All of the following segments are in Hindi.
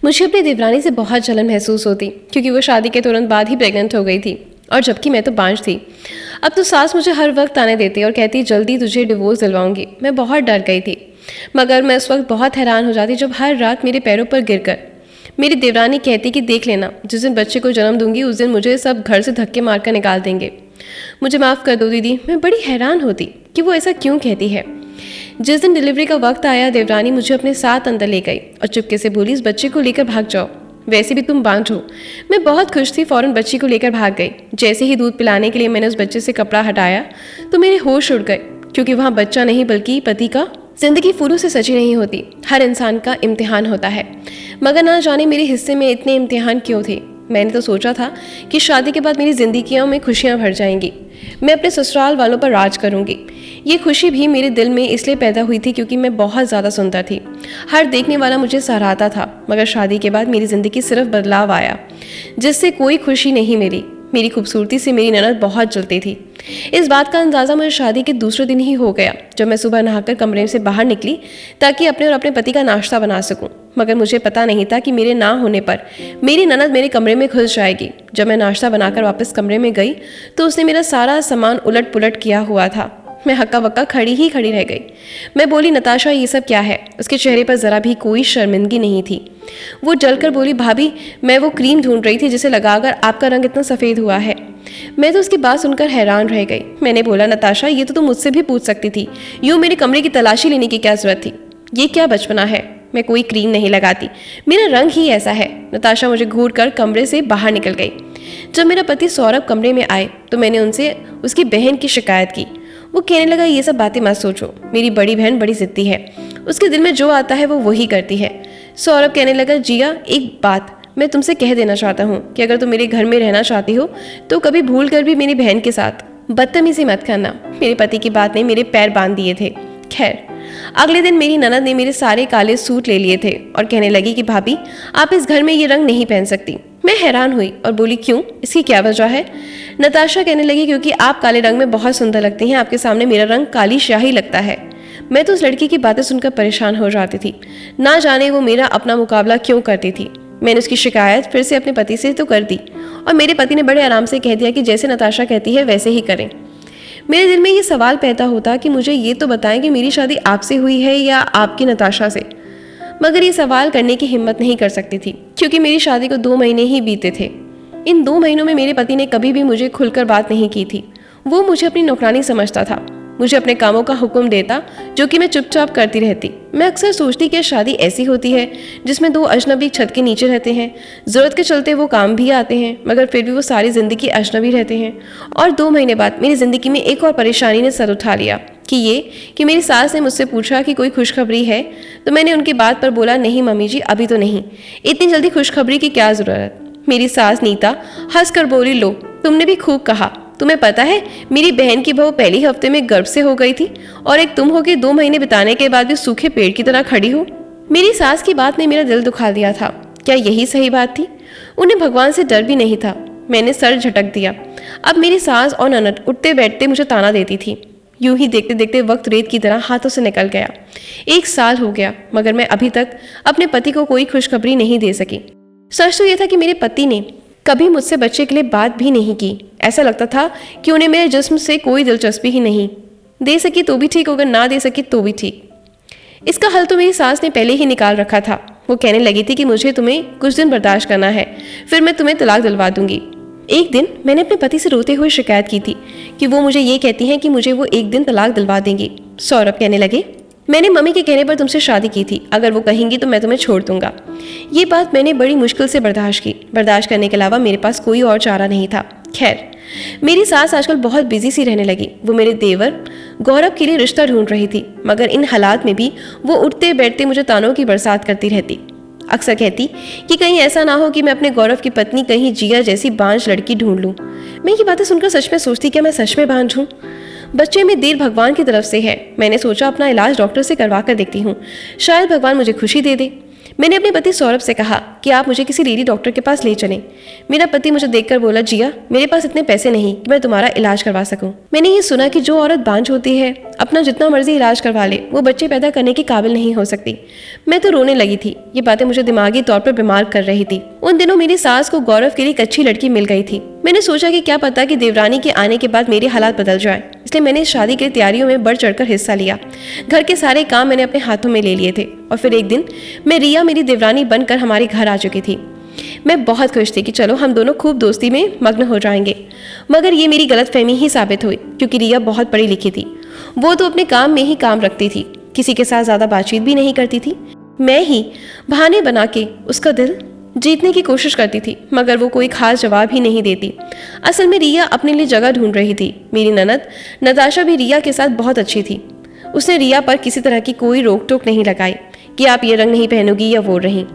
मुझे अपनी देवरानी से बहुत जलन महसूस होती क्योंकि वो शादी के तुरंत बाद ही प्रेग्नेंट हो गई थी और जबकि मैं तो बांझ थी। अब तो सास मुझे हर वक्त ताने देती और कहती जल्दी तुझे डिवोर्स दिलवाऊंगी। मैं बहुत डर गई थी, मगर मैं उस वक्त बहुत हैरान हो जाती जब हर रात मेरे पैरों पर गिरकर मेरी देवरानी कहती कि देख लेना, जिस दिन बच्चे को जन्म दूंगी उस दिन मुझे सब घर से धक्के मारकर निकाल देंगे। मुझे माफ़ कर दो दीदी। मैं बड़ी हैरान होती कि वो ऐसा क्यों कहती है। जिस दिन डिलीवरी का वक्त आया, देवरानी मुझे अपने साथ अंदर ले गई और चुपके से बोली, इस बच्चे को लेकर भाग जाओ, वैसे भी तुम बांझ हो। मैं बहुत खुश थी, फौरन बच्ची को लेकर भाग गई। जैसे ही दूध पिलाने के लिए मैंने उस बच्चे से कपड़ा हटाया तो मेरे होश उड़ गए, क्योंकि वहाँ बच्चा नहीं बल्कि पति का। जिंदगी फूलों से सजी नहीं होती, हर इंसान का इम्तिहान होता है, मगर ना जाने मेरे हिस्से में इतने इम्तिहान क्यों थे। मैंने तो सोचा था कि शादी के बाद मेरी जिंदगियों में खुशियां भर जाएंगी, मैं अपने ससुराल वालों पर राज करूंगी। ये खुशी भी मेरे दिल में इसलिए पैदा हुई थी क्योंकि मैं बहुत ज़्यादा सुंदर थी, हर देखने वाला मुझे सराहता था। मगर शादी के बाद मेरी ज़िंदगी सिर्फ बदलाव आया, जिससे कोई खुशी नहीं मिली। मेरी खूबसूरती से मेरी ननद बहुत जलती थी। इस बात का अंदाज़ा मुझे शादी के दूसरे दिन ही हो गया, जब मैं सुबह नहाकर कमरे से बाहर निकली ताकि अपने और अपने पति का नाश्ता बना सकूं। मगर मुझे पता नहीं था कि मेरे ना होने पर मेरी ननद मेरे कमरे में घुस जाएगी। जब मैं नाश्ता बनाकर वापस कमरे में गई तो उसने मेरा सारा सामान उलट पुलट किया हुआ था। मैं हक्का बक्का खड़ी रह गई। मैं बोली, नताशा ये सब क्या है? उसके चेहरे पर ज़रा भी कोई शर्मिंदगी नहीं थी। वो जलकर बोली, भाभी मैं वो क्रीम ढूंढ रही थी जिसे लगाकर आपका रंग इतना सफ़ेद हुआ है। मैं तो उसकी बात सुनकर हैरान रह गई। मैंने बोला, नताशा ये तो तुम मुझसे भी पूछ सकती थी, यूँ मेरे कमरे की तलाशी लेने की क्या ज़रूरत थी? ये क्या बचपना है? मैं कोई क्रीम नहीं लगाती, मेरा रंग ही ऐसा है। नताशा मुझे घूर कर कमरे से बाहर निकल गई। जब मेरा पति सौरभ कमरे में आए तो मैंने उनसे उसकी बहन की शिकायत की। वो कहने लगा, ये सब बातें मत सोचो, मेरी बड़ी बहन बड़ी ज़िद्दी है, उसके दिल में जो आता है वो वही करती है। सौरभ कहने लगा, जिया एक बात मैं तुमसे कह देना चाहता हूँ कि अगर तुम मेरे घर में रहना चाहती हो तो कभी भूल कर भी मेरी बहन के साथ बदतमीजी मत करना। मेरे पति की बात ने मेरे पैर बांध दिए थे। खैर, अगले दिन मेरी ननद ने मेरे सारे काले सूट ले लिए थे और कहने लगी कि भाभी आप इस घर में ये रंग नहीं पहन सकती। मैं हैरान हुई और बोली, क्यों, इसकी क्या वजह है? नताशा कहने लगी, क्योंकि आप काले रंग में बहुत सुंदर लगती हैं, आपके सामने मेरा रंग काली स्याही लगता है। मैं तो उस लड़की की बातें सुनकर परेशान हो जाती थी, ना जाने वो मेरा अपना मुकाबला क्यों करती थी। मैंने उसकी शिकायत फिर से अपने पति से तो कर दी और मेरे पति ने बड़े आराम से कह दिया कि जैसे नताशा कहती है वैसे ही करें। मेरे दिल में ये सवाल पैदा होता कि मुझे ये तो बताएं कि मेरी शादी आपसे हुई है या आपकी नताशा से, मगर ये सवाल करने की हिम्मत नहीं कर सकती थी क्योंकि मेरी शादी को 2 महीने ही बीते थे। इन 2 महीनों में मेरे पति ने कभी भी मुझे खुलकर बात नहीं की थी। वो मुझे अपनी नौकरानी समझता था, मुझे अपने कामों का हुक्म देता जो कि मैं चुपचाप करती रहती। मैं अक्सर सोचती कि शादी ऐसी होती है जिसमें 2 अजनबी छत के नीचे रहते हैं, ज़रूरत के चलते वो काम भी आते हैं, मगर फिर भी वो सारी ज़िंदगी अजनबी रहते हैं। और 2 महीने बाद मेरी ज़िंदगी में एक और परेशानी ने सर उठा लिया कि मेरी सास ने मुझसे पूछा कि कोई खुशखबरी है, तो मैंने उनकी बात पर बोला, नहीं मम्मी जी, अभी तो नहीं, इतनी जल्दी खुशखबरी की क्या ज़रूरत। मेरी सास नीता हंस कर बोली, लो तुमने भी खूब कहा, तुम्हें पता है मेरी बहन की बहू पहले हफ्ते में गर्भ से हो गई थी और एक तुम हो के 2 महीने बिताने के बाद भी सूखे पेड़ की तरह खड़ी हो। मेरी सास की बात ने मेरा दिल दुखा दिया था। क्या यही सही बात थी? उन्हें भगवान से डर भी नहीं था। मैंने सर झटक दिया। अब मेरी सास और ननद उठते बैठते मुझे ताना देती थी। यूं ही देखते देखते वक्त रेत की तरह हाथों से निकल गया। 1 साल हो गया, मगर मैं अभी तक अपने पति को कोई खुशखबरी नहीं दे सकी। सच तो यह था कि मेरे पति ने कभी मुझसे बच्चे के लिए बात भी नहीं की। ऐसा लगता था कि उन्हें मेरे जिस्म से कोई दिलचस्पी ही नहीं। दे सकी तो भी ठीक, अगर ना दे सकी तो भी ठीक। इसका हल तो मेरी सास ने पहले ही निकाल रखा था। वो कहने लगी थी कि मुझे तुम्हें कुछ दिन बर्दाश्त करना है, फिर मैं तुम्हें तलाक दिलवा दूंगी। एक दिन मैंने अपने पति से रोते हुए शिकायत की थी कि वो मुझे ये कहती हैं कि मुझे वो एक दिन तलाक दिलवा देंगी। सौरभ कहने लगे, मैंने मम्मी के कहने पर तुमसे शादी की थी, अगर वो कहेंगी तो मैं तुम्हें छोड़ दूंगा। ये बात मैंने बड़ी मुश्किल से बर्दाश्त की। बर्दाश्त करने के अलावा मेरे पास कोई और चारा नहीं था। खैर, मेरी सास आजकल बहुत बिजी सी रहने लगी। वो मेरे देवर गौरव के लिए रिश्ता ढूंढ रही थी, मगर इन हालात में भी वो उठते बैठते मुझे तानों की बरसात करती रहती। अक्सर कहती कि कहीं ऐसा ना हो कि मैं अपने गौरव की पत्नी कहीं जिया जैसी बांझ लड़की ढूंढ लूं। मैं ये बातें सुनकर सच में सोचती, क्या मैं सच में बांझ हूँ? बच्चे में देर भगवान की तरफ से है। मैंने सोचा अपना इलाज डॉक्टर से करवा कर देखती हूँ, शायद भगवान मुझे खुशी दे दे। मैंने अपने पति सौरभ से कहा कि आप मुझे किसी लेडी डॉक्टर के पास ले चलें। मेरा पति मुझे देखकर बोला, जिया मेरे पास इतने पैसे नहीं कि मैं तुम्हारा इलाज करवा सकूं। मैंने ये सुना कि जो औरत बांझ होती है अपना जितना मर्जी इलाज करवा ले, वो बच्चे पैदा करने के काबिल नहीं हो सकती। मैं तो रोने लगी थी। ये बातें मुझे दिमागी तौर पर बीमार कर रही थी। उन दिनों मेरी सास को गौरव के लिए एक अच्छी लड़की मिल गई थी। मैंने सोचा कि क्या पता कि देवरानी के आने के बाद मेरे हालात बदल जाए, इसलिए मैंने इस शादी की तैयारियों में बढ़ चढ़कर हिस्सा लिया। घर के सारे काम मैंने अपने हाथों में ले लिए थे। और फिर एक दिन मैं रिया मेरी देवरानी बनकर हमारे घर आ चुकी थी। मैं बहुत खुश थी कि चलो हम दोनों खूब दोस्ती में मग्न हो जाएंगे। मगर ये मेरी गलतफहमी ही साबित हुई, क्योंकि रिया बहुत पढ़ी लिखी थी। वो तो अपने काम में ही काम रखती थी, किसी के साथ ज़्यादा बातचीत भी नहीं करती थी। मैं ही बहाने बना के उसका दिल जीतने की कोशिश करती थी, मगर वो कोई खास जवाब ही नहीं देती। असल में रिया अपने लिए जगह ढूंढ रही थी। मेरी ननद नताशा भी रिया के साथ बहुत अच्छी थी। उसने रिया पर किसी तरह की कोई रोक टोक नहीं लगाई कि आप ये रंग नहीं पहनोगी या वो नहीं।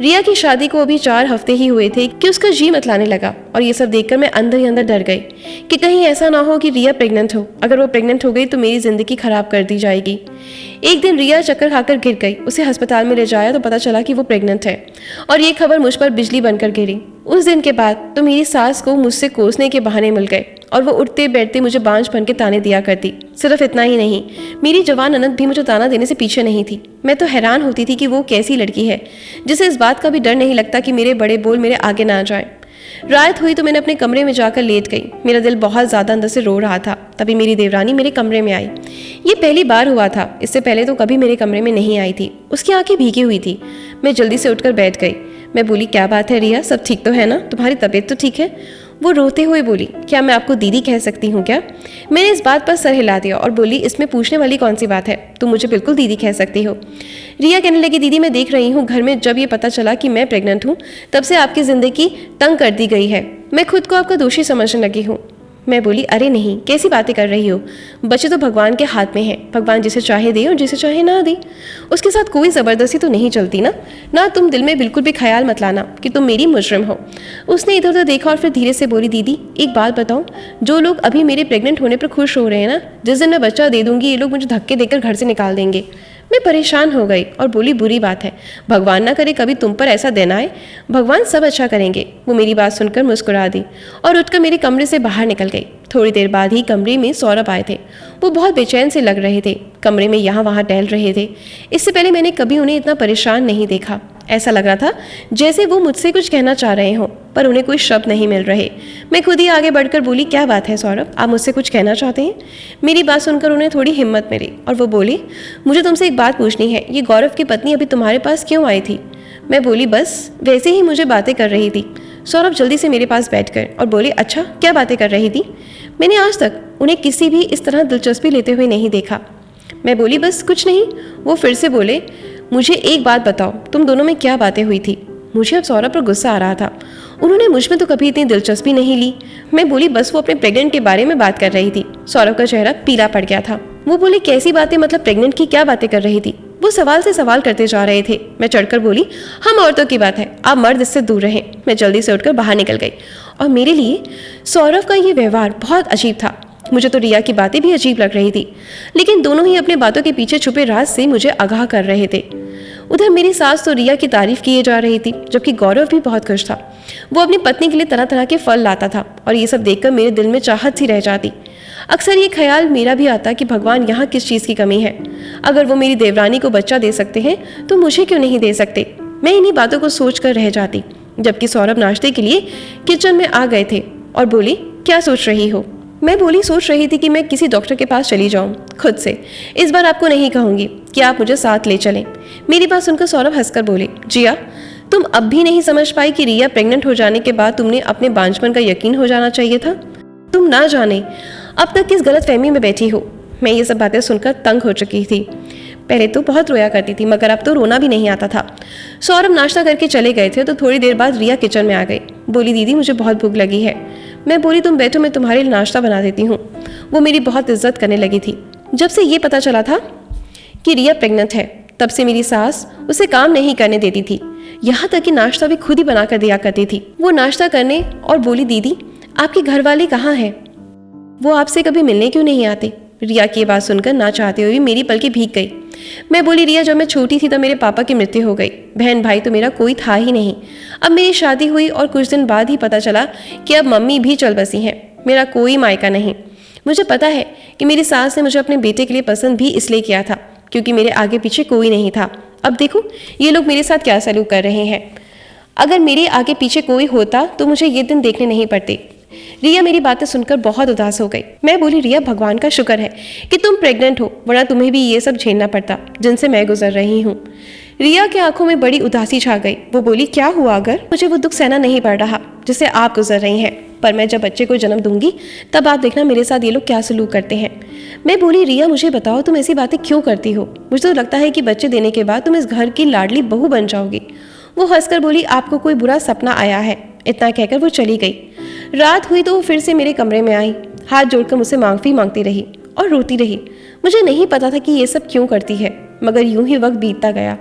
रिया की शादी को अभी 4 हफ्ते ही हुए थे कि उसका जी मतलाने लगा। और ये सब देखकर मैं अंदर ही अंदर डर गई कि कहीं ऐसा ना हो कि रिया प्रेग्नेंट हो। अगर वो प्रेग्नेंट हो गई तो मेरी जिंदगी खराब कर दी जाएगी। एक दिन रिया चक्कर खाकर गिर गई। उसे अस्पताल में ले जाया तो पता चला कि वो प्रेग्नेंट है। और ये खबर मुझ पर बिजली बनकर गिरी। उस दिन के बाद तो मेरी सास को मुझसे कोसने के बहाने मिल गए और वो उठते बैठते मुझे बांझ बन के ताने दिया करती। सिर्फ इतना ही नहीं, मेरी जवान ननद भी मुझे ताना देने से पीछे नहीं थी। मैं तो हैरान होती थी कि वो कैसी लड़की है जिसे इस बात का भी डर नहीं लगता कि मेरे बड़े बोल मेरे आगे ना आ जाए। रात हुई तो मैंने अपने कमरे में जाकर लेट गई। मेरा दिल बहुत ज़्यादा अंदर से रो रहा था। तभी मेरी देवरानी मेरे कमरे में आई। ये पहली बार हुआ था, इससे पहले तो कभी मेरे कमरे में नहीं आई थी। उसकी आंखें भीगी हुई थी। मैं जल्दी से उठकर बैठ गई। मैं बोली, क्या बात है रिया, सब ठीक तो है ना? तुम्हारी तबीयत तो ठीक है? वो रोते हुए बोली, क्या मैं आपको दीदी कह सकती हूँ क्या? मैंने इस बात पर सर हिला दिया और बोली, इसमें पूछने वाली कौन सी बात है? तुम मुझे बिल्कुल दीदी कह सकती हो। रिया कहने लगी, दीदी मैं देख रही हूँ घर में जब ये पता चला कि मैं प्रेग्नेंट हूँ तब से आपकी ज़िंदगी तंग कर दी गई है। मैं खुद को आपका दोषी समझने लगी हूँ। मैं बोली, अरे नहीं, कैसी बातें कर रही हो? बच्चे तो भगवान के हाथ में हैं। भगवान जिसे चाहे दे और जिसे चाहे ना दे। उसके साथ कोई ज़बरदस्ती तो नहीं चलती ना तुम दिल में बिल्कुल भी ख्याल मत लाना कि तुम मेरी मुजरिम हो। उसने इधर उधर देखा और फिर धीरे से बोली, दीदी एक बात बताऊं, जो लोग अभी मेरे प्रेग्नेंट होने पर खुश हो रहे हैं ना, जिस दिन मैं बच्चा दे दूंगी ये लोग मुझे धक्के देकर घर से निकाल देंगे। मैं परेशान हो गई और बोली, बुरी बात है, भगवान ना करे कभी तुम पर ऐसा दिन आए। भगवान सब अच्छा करेंगे। वो मेरी बात सुनकर मुस्कुरा दी और उठकर मेरे कमरे से बाहर निकल गई। थोड़ी देर बाद ही कमरे में सौरभ आए थे। वो बहुत बेचैन से लग रहे थे, कमरे में यहाँ वहाँ टहल रहे थे। इससे पहले मैंने कभी उन्हें इतना परेशान नहीं देखा। ऐसा लग रहा था जैसे वो मुझसे कुछ कहना चाह रहे हों, पर उन्हें कोई शब्द नहीं मिल रहे। मैं खुद ही आगे बढ़कर बोली, क्या बात है सौरभ, आप मुझसे कुछ कहना चाहते हैं? मेरी बात सुनकर उन्हें थोड़ी हिम्मत मिली और वो बोली, मुझे तुमसे एक बात पूछनी है। ये गौरव की पत्नी अभी तुम्हारे पास क्यों आई थी? मैं बोली, बस वैसे ही मुझे बातें कर रही थी। सौरभ जल्दी से मेरे पास बैठ गए और बोले, अच्छा क्या बातें कर रही थी? मैंने आज तक उन्हें किसी भी इस तरह दिलचस्पी लेते हुए नहीं देखा। मैं बोली, बस कुछ नहीं। वो फिर से बोले, मुझे एक बात बताओ, तुम दोनों में क्या बातें हुई थी? मुझे अब सौरभ पर गुस्सा आ रहा था। उन्होंने मुझ में तो कभी इतनी दिलचस्पी नहीं ली। मैं बोली, बस वो अपने प्रेग्नेंट के बारे में बात कर रही थी। सौरभ का चेहरा पीला पड़ गया था। वो बोले, कैसी बातें, मतलब प्रेग्नेंट की क्या बातें कर रही थी? वो सवाल से सवाल करते जा रहे थे। मैं चढ़कर बोली, हम औरतों की बात है, आप मर्द इससे दूर रहें। मैं जल्दी से उठकर बाहर निकल गई और मेरे लिए सौरभ का ये व्यवहार बहुत अजीब था। मुझे तो रिया की बातें भी अजीब लग रही थी, लेकिन दोनों ही अपने बातों के पीछे छुपे राज से मुझे आगाह कर रहे थे। उधर मेरी सास तो रिया की तारीफ किए जा रही थी, जबकि गौरव भी बहुत खुश था। वो अपनी पत्नी के लिए तरह तरह के फल लाता था और ये सब देखकर मेरे दिल में चाहत सी रह जाती। अक्सर ये ख्याल मेरा भी आता कि भगवान यहाँ किस चीज़ की कमी है। अगर वो मेरी देवरानी को बच्चा दे सकते हैं तो मुझे क्यों नहीं दे सकते? मैं इन्हीं बातों को सोच कर रह जाती, जबकि सौरभ नाश्ते के लिए किचन में आ गए थे और बोली, क्या सोच रही हो? मैं बोली, सोच रही थी कि मैं किसी डॉक्टर के पास चली जाऊं खुद से। इस बार आपको नहीं कहूँगी कि आप मुझे साथ ले चलें। मेरी बात सुनकर सौरभ हंसकर बोले, जिया तुम अब भी नहीं समझ पाई कि रिया प्रेग्नेंट हो जाने के बाद तुमने अपने बांझपन का यकीन हो जाना चाहिए था? तुम ना जाने अब तक किस गलत फहमी में बैठी हो। मैं ये सब बातें सुनकर तंग हो चुकी थी। पहले तो बहुत रोया करती थी, मगर अब तो रोना भी नहीं आता था। सौरभ नाश्ता करके चले गए थे तो थोड़ी देर बाद रिया किचन में आ गई। बोली, दीदी मुझे बहुत भूख लगी है। मैं बोली, तुम बैठो, मैं तुम्हारे लिए नाश्ता बना देती हूँ। वो मेरी बहुत इज्जत करने लगी थी। जब से ये पता चला था कि रिया प्रेग्नेंट है, तब से मेरी सास उसे काम नहीं करने देती थी। यहाँ तक कि नाश्ता भी खुद ही बना कर दिया करती थी। वो नाश्ता करने और बोली, दीदी आपके घर वाले कहाँ हैं? वो आपसे कभी मिलने क्यों नहीं आते? रिया की बात सुनकर ना चाहते हुए मेरी पलकें भीग गई। मैं बोली, रिया जब मैं छोटी थी तब मेरे पापा की मृत्यु हो गई। बहन भाई तो मेरा कोई था ही नहीं। अब मेरी शादी हुई और कुछ दिन बाद ही पता चला कि अब मम्मी भी चल बसी हैं। मेरा कोई मायका नहीं। मुझे पता है कि मेरी सास ने मुझे अपने बेटे के लिए पसंद भी इसलिए किया था क्योंकि मेरे आगे पीछे कोई नहीं था। अब देखो ये लोग मेरे साथ क्या सलूक कर रहे हैं। अगर मेरे आगे पीछे कोई होता तो मुझे ये दिन देखने नहीं पड़ते। रिया मेरी बातें सुनकर बहुत उदास हो गई। मैं बोली, रिया भगवान का शुक्र है कि तुम प्रेग्नेंट हो, वरना तुम्हें भी ये सब झेलना पड़ता जिनसे मैं गुजर रही हूँ। रिया की आंखों में बड़ी उदासी छा गई। वो बोली, क्या हुआ अगर? मुझे वो दुख सहना नहीं पड़ रहा जिससे आप गुजर रही हैं, पर मैं जब बच्चे को जन्म दूंगी तब आप देखना मेरे साथ ये लोग क्या सलूक करते हैं। मैं बोली, रिया मुझे बताओ तुम ऐसी बातें क्यों करती हो? मुझे तो लगता है कि बच्चे देने के बाद तुम इस घर की लाडली बहू बन जाओगी। वो हंसकर बोली, आपको कोई बुरा सपना आया है। इतना कहकर वो चली गई। रात हुई तो वो फिर से मेरे कमरे में आई, हाथ जोड़कर मुझसे माफी मांगती रही और रोती रही। मुझे नहीं पता था कि ये सब क्यों करती है, मगर यूं ही वक्त बीतता गया।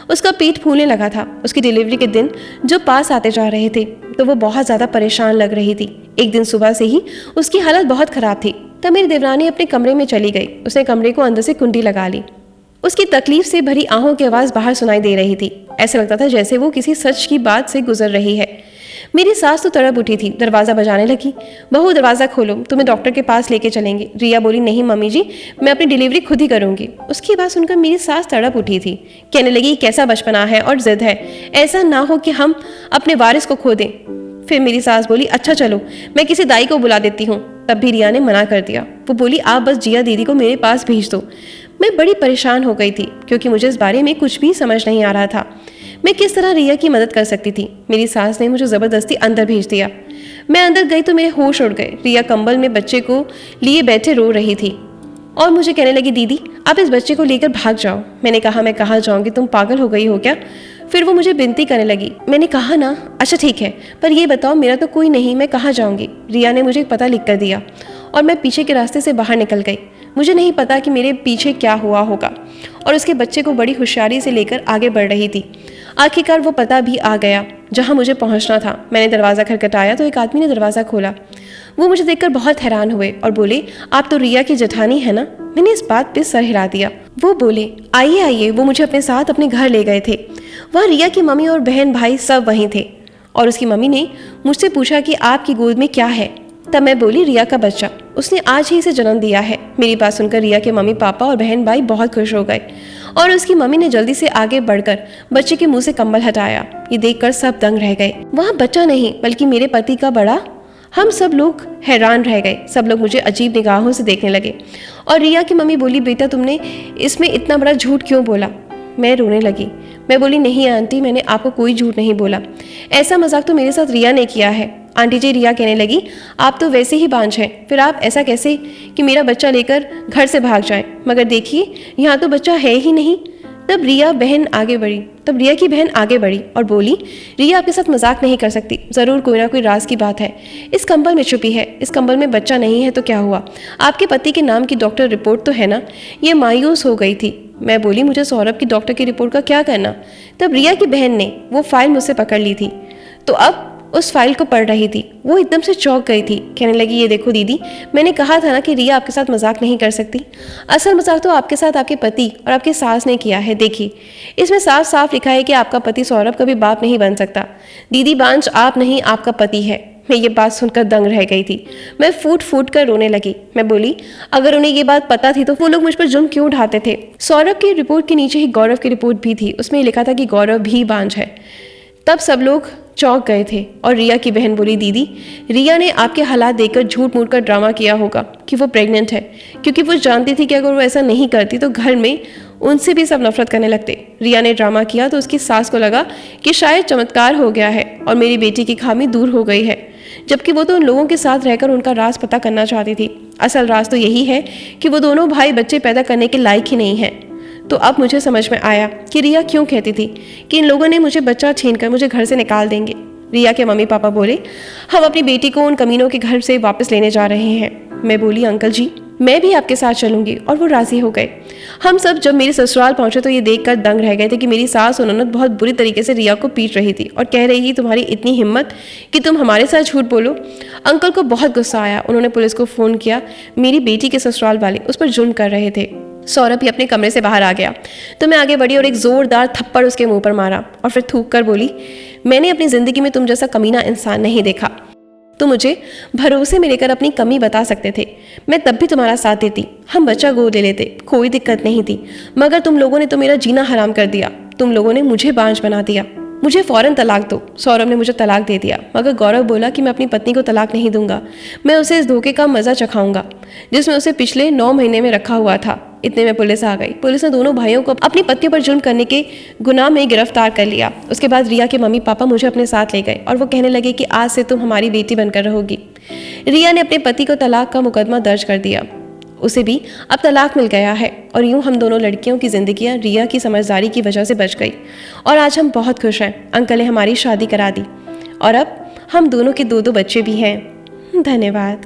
उसका पेट फूलने लगा था। उसकी डिलीवरी के दिन जो पास आते जा रहे थे तो वो बहुत ज़्यादा परेशान लग रही थी। एक दिन सुबह से ही उसकी हालत बहुत ख़राब थी। तब मेरी देवरानी अपने कमरे में चली गई। उसने कमरे को अंदर से कुंडी लगा ली। उसकी तकलीफ से भरी आहों की आवाज़ बाहर सुनाई दे रही थी। ऐसा लगता था जैसे वो किसी सच की बात से गुजर रही है। मेरी सास तो तड़प उठी थी, दरवाज़ा बजाने लगी। बहू दरवाज़ा खोलो, तुम्हें डॉक्टर के पास लेके चलेंगे। रिया बोली, नहीं मम्मी जी, मैं अपनी डिलीवरी खुद ही करूंगी। उसकी बात सुनकर मेरी सास तड़प उठी थी। कहने लगी, कैसा बचपना है और जिद है, ऐसा ना हो कि हम अपने वारिस को खो दें। फिर मेरी सास बोली, अच्छा चलो मैं किसी दाई को बुला देती हूँ। तब भी रिया ने मना कर दिया। वो बोली, आप बस जिया दीदी को मेरे पास भेज दो। मैं बड़ी परेशान हो गई थी क्योंकि मुझे इस बारे में कुछ भी समझ नहीं आ रहा था। मैं किस तरह रिया की मदद कर सकती थी। मेरी सास ने मुझे ज़बरदस्ती अंदर भेज दिया। मैं अंदर गई तो मेरे होश उड़ गए। रिया कंबल में बच्चे को लिए बैठे रो रही थी और मुझे कहने लगी, दीदी आप इस बच्चे को लेकर भाग जाओ। मैंने कहा, मैं कहाँ जाऊँगी, तुम पागल हो गई हो क्या? फिर वो मुझे विनती करने लगी। मैंने कहा ना, अच्छा ठीक है, पर ये बताओ मेरा तो कोई नहीं, मैं कहाँ जाऊँगी? रिया ने मुझे एक पता लिख कर दिया और मैं पीछे के रास्ते से बाहर निकल गई। मुझे नहीं पता कि मेरे पीछे क्या हुआ होगा और उसके बच्चे को बड़ी होशियारी से लेकर आगे बढ़ रही थी। आखिरकार वो पता भी आ गया जहाँ मुझे पहुँचना था। मैंने दरवाज़ा खटखटाया तो एक आदमी ने दरवाज़ा खोला। वो मुझे देखकर बहुत हैरान हुए और बोले, आप तो रिया की जेठानी है ना? मैंने इस बात पे सर हिला दिया। वो बोले, आइए आइए। वो मुझे अपने साथ अपने घर ले गए थे। वहाँ रिया की मम्मी और बहन भाई सब वहीं थे और उसकी मम्मी ने मुझसे पूछा कि आपकी गोद में क्या है? तब मैं बोली, रिया का बच्चा, उसने आज ही इसे जन्म दिया है। मेरी बात सुनकर रिया के मम्मी पापा और बहन भाई बहुत खुश हो गए और उसकी मम्मी ने जल्दी से आगे बढ़कर बच्चे के मुंह से कंबल हटाया। ये देखकर सब दंग रह गए। वहाँ बच्चा नहीं बल्कि मेरे पति का बड़ा। हम सब लोग हैरान रह गए। सब लोग मुझे अजीब निगाहों से देखने लगे और रिया की मम्मी बोली, बेटा तुमने इसमें इतना बड़ा झूठ क्यों बोला? मैं रोने लगी। मैं बोली, नहीं आंटी, मैंने आपको कोई झूठ नहीं बोला। ऐसा मजाक तो मेरे साथ रिया ने किया है। आंटी जी, रिया कहने लगी, आप तो वैसे ही बांझ हैं, फिर आप ऐसा कैसे कि मेरा बच्चा लेकर घर से भाग जाएं? मगर देखिए यहाँ तो बच्चा है ही नहीं। तब रिया की बहन आगे बढ़ी और बोली, रिया आपके साथ मजाक नहीं कर सकती, ज़रूर कोई ना कोई राज की बात है। इस कंबल में छुपी है। इस कंबल में बच्चा नहीं है तो क्या हुआ? आपके पति के नाम की डॉक्टर रिपोर्ट तो है ना? ये मायूस हो गई थी। मैं बोली, मुझे सौरभ की डॉक्टर की रिपोर्ट का क्या करना? तब रिया की बहन ने वो फाइल मुझसे पकड़ ली थी तो अब उस फाइल को पढ़ रही थी। वो एकदम से चौंक गई थी। कहने लगी, ये देखो दीदी, मैंने कहा था ना कि रिया आपके साथ मजाक नहीं कर सकती। असल मजाक तो आपके साथ आपके पति और आपके सास ने किया है। देखिए इसमें साफ साफ लिखा है कि आपका पति सौरभ कभी बाप नहीं बन सकता। दीदी बांझ आप नहीं, आपका पति है। मैं ये बात सुनकर दंग रह गई थी। मैं फूट फूट कर रोने लगी। मैं बोली, अगर उन्हें ये बात पता थी तो वो लोग मुझ पर जुर्म क्यों उठाते थे? सौरभ की रिपोर्ट के नीचे ही गौरव की रिपोर्ट भी थी। उसमें लिखा था कि गौरव भी बांझ है। तब सब लोग चौंक गए थे और रिया की बहन बोली, दीदी रिया ने आपके हालात देखकर झूठ मूठ कर ड्रामा किया होगा कि वो प्रेग्नेंट है, क्योंकि वो जानती थी कि अगर वो ऐसा नहीं करती तो घर में उनसे भी सब नफरत करने लगते। रिया ने ड्रामा किया तो उसकी सास को लगा कि शायद चमत्कार हो गया है और मेरी बेटी की खामी दूर हो गई है, जबकि वो तो उन लोगों के साथ रहकर उनका राज पता करना चाहती थी। असल राज तो यही है कि वो दोनों भाई बच्चे पैदा करने के लायक ही नहीं है। तो अब मुझे समझ में आया कि रिया क्यों कहती थी कि इन लोगों ने मुझे बच्चा छीनकर मुझे घर से निकाल देंगे। रिया के मम्मी पापा बोले, हम अपनी बेटी को उन कमीनों के घर से वापस लेने जा रहे हैं। मैं बोली, अंकल जी मैं भी आपके साथ चलूंगी, और वो राजी हो गए। हम सब जब मेरे ससुराल पहुंचे तो ये देखकर दंग रह गए थे कि मेरी सास और ननद बहुत बुरी तरीके से रिया को पीट रही थी और कह रही थी, तुम्हारी इतनी हिम्मत कि तुम हमारे साथ झूठ बोलो। अंकल को बहुत गुस्सा आया। उन्होंने पुलिस को फ़ोन किया। मेरी बेटी के ससुराल वाले उस पर जुर्म कर रहे थे। सौरभ भी अपने कमरे से बाहर आ गया तो मैं आगे बढ़ी और एक जोरदार थप्पड़ उसके मुंह पर मारा और फिर थूक कर बोली, मैंने अपनी ज़िंदगी में तुम जैसा कमीना इंसान नहीं देखा। तुम मुझे भरोसे में लेकर अपनी कमी बता सकते थे, मैं तब भी तुम्हारा साथ देती, हम बच्चा गोद ले लेते, कोई दिक्कत नहीं थी। मगर तुम लोगों ने तो मेरा जीना हराम कर दिया। तुम लोगों ने मुझे बांझ बना दिया। मुझे फ़ौरन तलाक दो। सौरभ ने मुझे तलाक दे दिया, मगर गौरव बोला कि मैं अपनी पत्नी को तलाक नहीं दूंगा। मैं उसे इस धोखे का मज़ा चखाऊंगा जिसमें उसे पिछले 9 महीने में रखा हुआ था। इतने में पुलिस आ गई। पुलिस ने दोनों भाइयों को अपनी पत्नियों पर जुल्म करने के गुनाह में गिरफ्तार कर लिया। उसके बाद रिया के मम्मी पापा मुझे अपने साथ ले गए और वो कहने लगे कि आज से तुम हमारी बेटी बनकर रहोगी। रिया ने अपने पति को तलाक का मुकदमा दर्ज कर दिया। उसे भी अब तलाक मिल गया है और यूं हम दोनों लड़कियों की जिंदगियां रिया की समझदारी की वजह से बच गई और आज हम बहुत खुश हैं। अंकल ने हमारी शादी करा दी और अब हम दोनों के 2 बच्चे भी हैं। धन्यवाद।